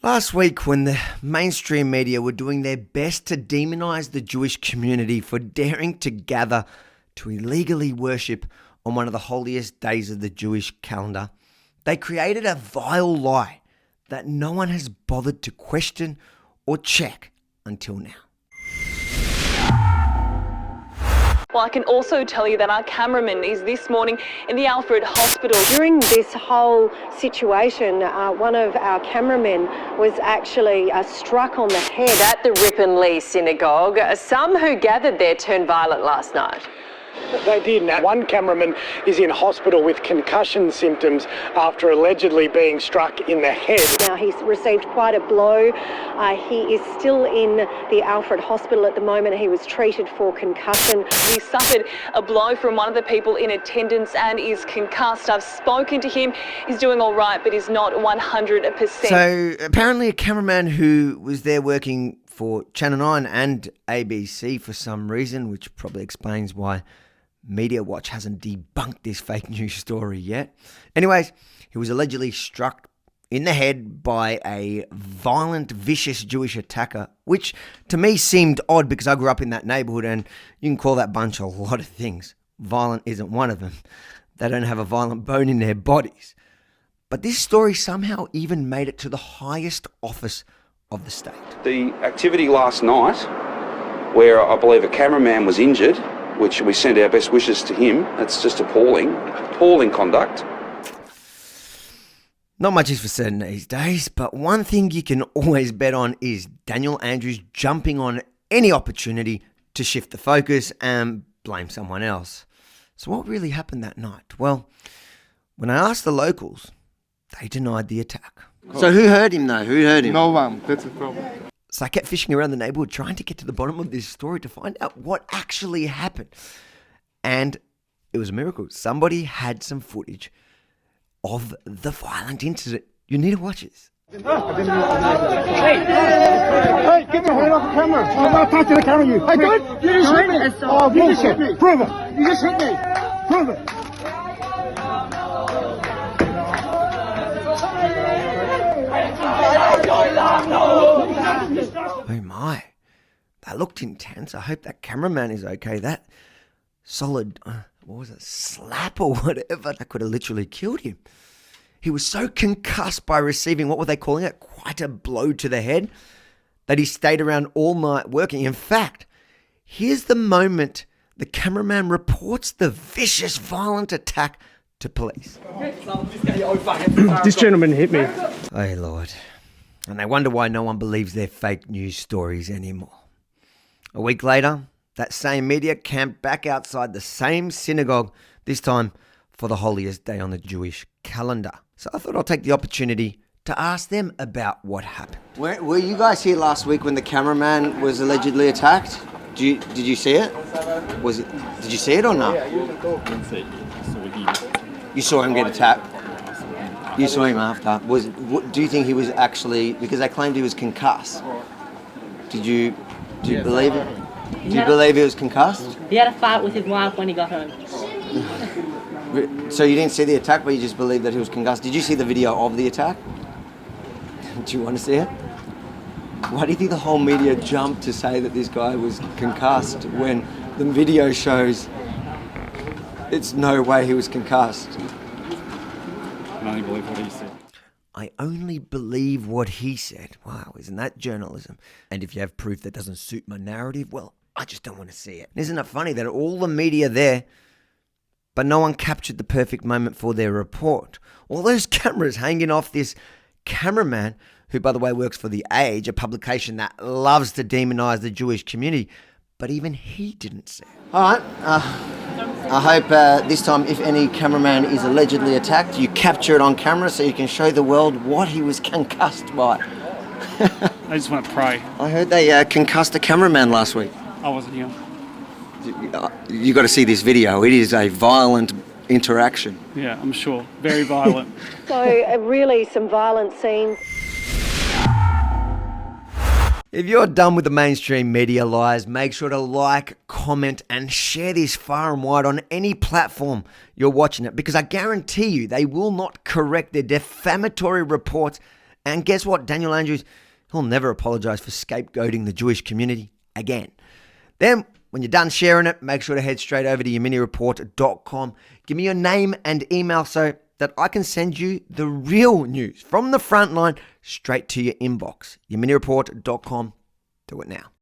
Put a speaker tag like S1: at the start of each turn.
S1: Last week, when the mainstream media were doing their best to demonize the Jewish community for daring to gather to illegally worship on one of the holiest days of the Jewish calendar, they created a vile lie that no one has bothered to question or check until now.
S2: Well, I can also tell you that our cameraman is this morning in the Alfred Hospital.
S3: During this whole situation, one of our cameramen was actually struck on the head.
S4: At the Ripon Lee Synagogue, some who gathered there turned violent last night.
S5: They did. Now, one cameraman is in hospital with concussion symptoms after allegedly being struck in the head.
S3: Now, he's received quite a blow. He is still in the Alfred Hospital at the moment. He was treated for concussion.
S2: He suffered a blow from one of the people in attendance and is concussed. I've spoken to him. He's doing all right, but he's not 100%.
S1: So apparently a cameraman who was there working for Channel 9 and ABC for some reason, which probably explains why Media Watch hasn't debunked this fake news story yet. Anyways, he was allegedly struck in the head by a violent, vicious Jewish attacker, which to me seemed odd because I grew up in that neighborhood and you can call that bunch a lot of things. Violent isn't one of them. They don't have a violent bone in their bodies. But this story somehow even made it to the highest office of the state.
S6: The activity last night, where I believe a cameraman was injured, which we send our best wishes to him, it's just appalling conduct.
S1: Not much is for certain these days, but one thing you can always bet on is Daniel Andrews jumping on any opportunity to shift the focus and blame someone else. So what really happened that night? Well, when I asked the locals, they denied the attack. So who heard him though? Who heard him?
S7: No one. That's the problem.
S1: So I kept fishing around the neighborhood trying to get to the bottom of this story to find out what actually happened. And it was a miracle. Somebody had some footage of the violent incident. You need to watch this.
S7: Hey, get your hand off the camera. I'm not talking to the camera, you. Hey, good. You just hit me. Oh, you just hit me. Prove it. You just hit me. Prove it.
S1: Oh my, that looked intense. I hope that cameraman is okay. That solid, slap or whatever, that could have literally killed him. He was so concussed by receiving, what were they calling it, quite a blow to the head, that he stayed around all night working. In fact, here's the moment the cameraman reports the vicious, violent attack to police.
S5: This gentleman hit me.
S1: Oh Lord. And they wonder why no one believes their fake news stories anymore. A week later, that same media camped back outside the same synagogue, this time for the holiest day on the Jewish calendar. So I thought I'll take the opportunity to ask them about what happened. Were you guys here last week when the cameraman was allegedly attacked? Did you see it? Did you see it or not? You saw him get attacked? You saw him after. Do you think he was actually, because they claimed he was concussed? Do you believe it? Do you believe he was concussed?
S8: He had a fight with his wife when he got home.
S1: So you didn't see the attack, but you just believe that he was concussed. Did you see the video of the attack? Do you want to see it? Why do you think the whole media jumped to say that this guy was concussed when the video shows it's no way he was concussed?
S9: I only believe what he said.
S1: I only believe what he said. Wow, isn't that journalism? And if you have proof that doesn't suit my narrative, well, I just don't want to see it. Isn't it funny that all the media there, but no one captured the perfect moment for their report? All those cameras hanging off this cameraman, who, by the way, works for The Age, a publication that loves to demonize the Jewish community, but even he didn't see it. All right, I hope this time, if any cameraman is allegedly attacked, you capture it on camera so you can show the world what he was concussed by.
S9: I just want to pray.
S1: I heard they concussed a cameraman last week.
S9: I wasn't here.
S1: You got to see this video. It is a violent interaction.
S9: Yeah, I'm sure. Very violent.
S3: So really some violent scenes.
S1: If you're done with the mainstream media lies, make sure to like, comment, and share this far and wide on any platform you're watching it, because I guarantee you they will not correct their defamatory reports And guess what? Daniel Andrews, he'll never apologise for scapegoating the Jewish community again. Then, when you're done sharing it, make sure to head straight over to YeminiReport.com. Give me your name and email so that I can send you the real news from the front line straight to your inbox. YeminiReport.com. Do it now.